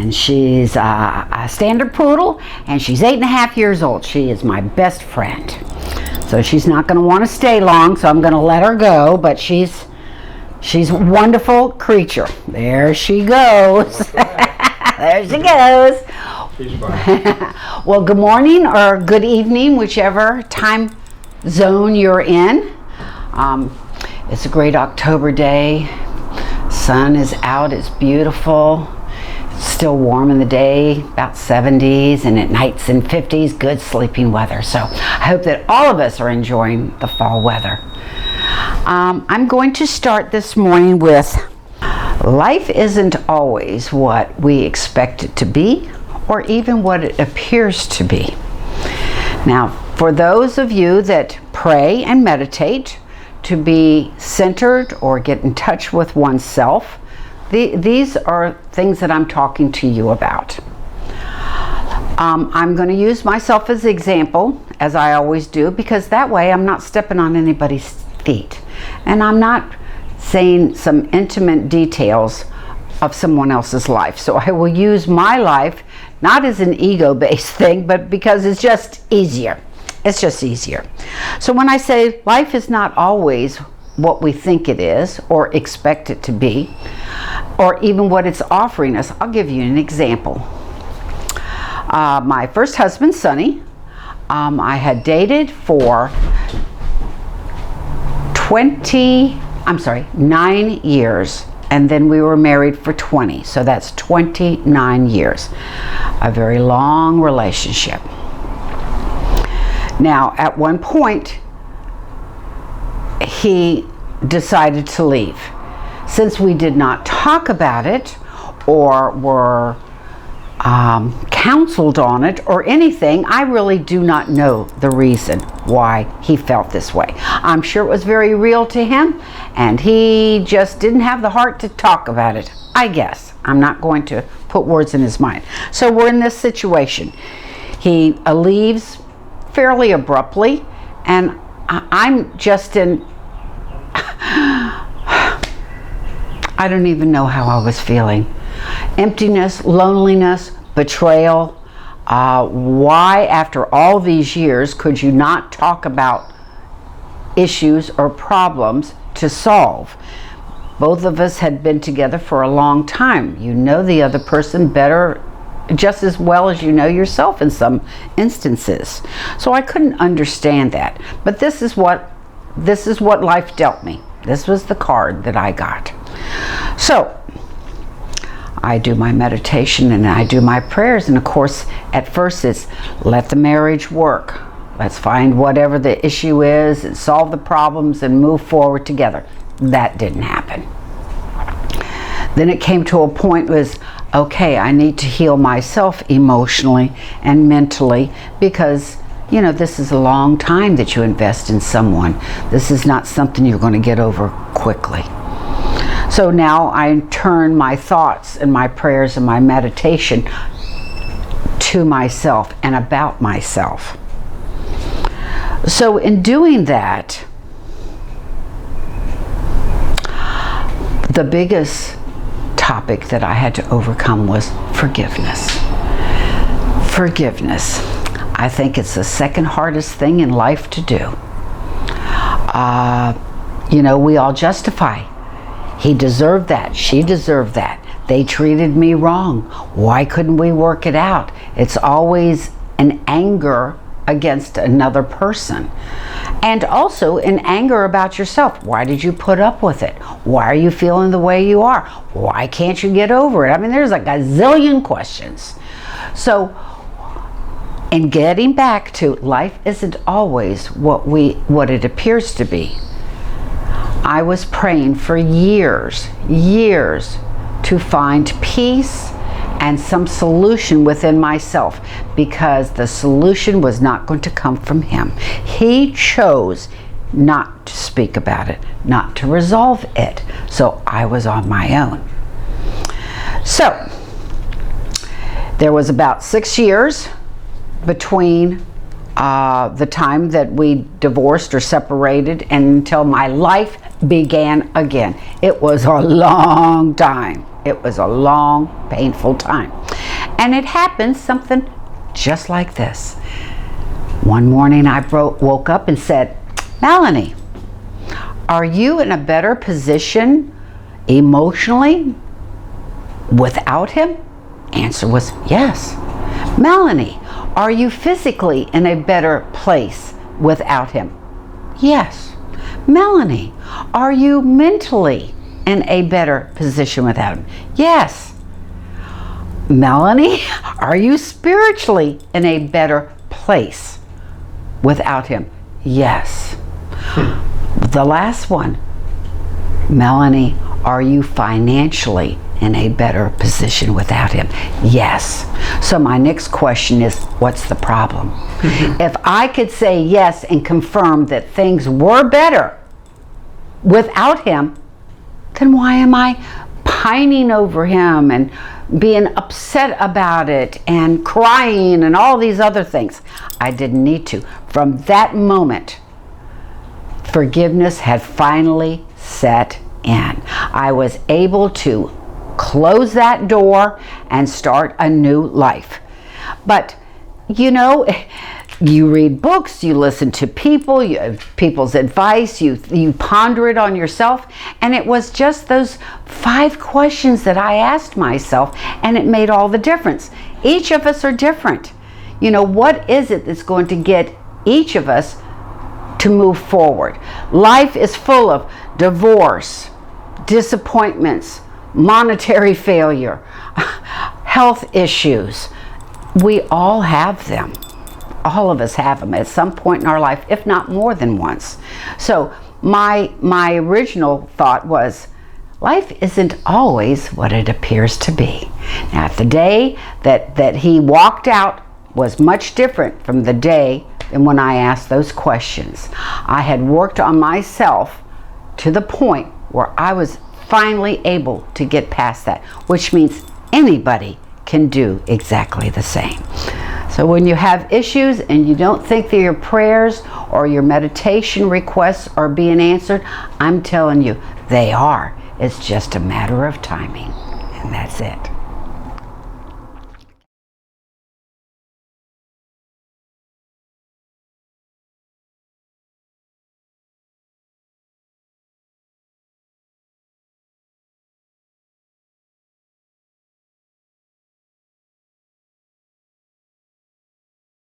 and she's a standard poodle, and she's 8.5 years old. She is my best friend. So she's not going to want to stay long, so I'm going to let her go, but she's a wonderful creature. There she goes. There she goes. Well, good morning or good evening, whichever time zone you're in. It's a great October day. Sun is out, it's beautiful. It's still warm in the day, about 70s, and at nights in 50s, good sleeping weather. So I hope that all of us are enjoying the fall weather. I'm going to start this morning with life isn't always what we expect it to be, or even what it appears to be. Now, for those of you that pray and meditate to be centered or get in touch with oneself, these are things that I'm talking to you about. I'm going to use myself as an example, as I always do, because that way I'm not stepping on anybody's feet. And I'm not saying some intimate details of someone else's life. So I will use my life not as an ego-based thing, but because it's just easier. It's just easier. So when I say life is not always what we think it is or expect it to be, or even what it's offering us, I'll give you an example. My first husband, Sonny, I had dated for 9 years, and then we were married for 20, so that's 29 years. A very long relationship. Now, at one point, he decided to leave. Since we did not talk about it or were counseled on it or anything, I really do not know the reason why he felt this way. I'm sure it was very real to him, and he just didn't have the heart to talk about it, I guess. I'm not going to put words in his mind. So we're in this situation. He leaves fairly abruptly, and I'm just in I don't even know how I was feeling. Emptiness, loneliness, betrayal. Why, after all these years, could you not talk about issues or problems to solve? Both of us had been together for a long time. You know the other person better, just as well as you know yourself in some instances. So I couldn't understand that. But this is what life dealt me. This was the card that I got. So I do my meditation and I do my prayers, and of course at first it's let the marriage work. Let's find whatever the issue is and solve the problems and move forward together. That didn't happen. Then it came to a point was, okay, I need to heal myself emotionally and mentally, because this is a long time that you invest in someone. This is not something you're going to get over quickly. So now I turn my thoughts and my prayers and my meditation to myself and about myself. So in doing that, the biggest topic that I had to overcome was forgiveness. Forgiveness. I think it's the second hardest thing in life to do. We all justify. He deserved that. She deserved that. They treated me wrong. Why couldn't we work it out? It's always an anger against another person. And also an anger about yourself. Why did you put up with it? Why are you feeling the way you are? Why can't you get over it? I mean, there's like a zillion questions. So, in getting back to life isn't always what it appears to be. I was praying for years to find peace and some solution within myself, because the solution was not going to come from him. He chose not to speak about it, not to resolve it. So I was on my own. So there was about 6 years between the time that we divorced or separated and until my life began again. It was a long time. It was a long, painful time. And it happened something just like this. One morning I woke up and said, Melony, are you in a better position emotionally without him? Answer was yes. Melony, are you physically in a better place without him? Yes. Melony, are you mentally in a better position without him? Yes. Melony, are you spiritually in a better place without him? Yes. The last one, Melony, are you financially in a better position without him? Yes. So my next question is, what's the problem? If I could say yes and confirm that things were better without him, then why am I pining over him and being upset about it and crying and all these other things? I didn't need to. From that moment, forgiveness had finally set in. I was able to close that door and start a new life. But you know, you read books, you listen to people, people's advice, you ponder it on yourself, and it was just those 5 questions that I asked myself, and it made all the difference. Each of us are different. You know, what is it that's going to get each of us to move forward? Life is full of divorce, disappointments, monetary failure, health issues. We all have them. All of us have them at some point in our life, if not more than once. So my original thought was, life isn't always what it appears to be. Now, the day that he walked out was much different from the day and when I asked those questions. I had worked on myself to the point where I was finally able to get past that, which means anybody can do exactly the same. So when you have issues and you don't think that your prayers or your meditation requests are being answered, I'm telling you, they are. It's just a matter of timing, and that's it.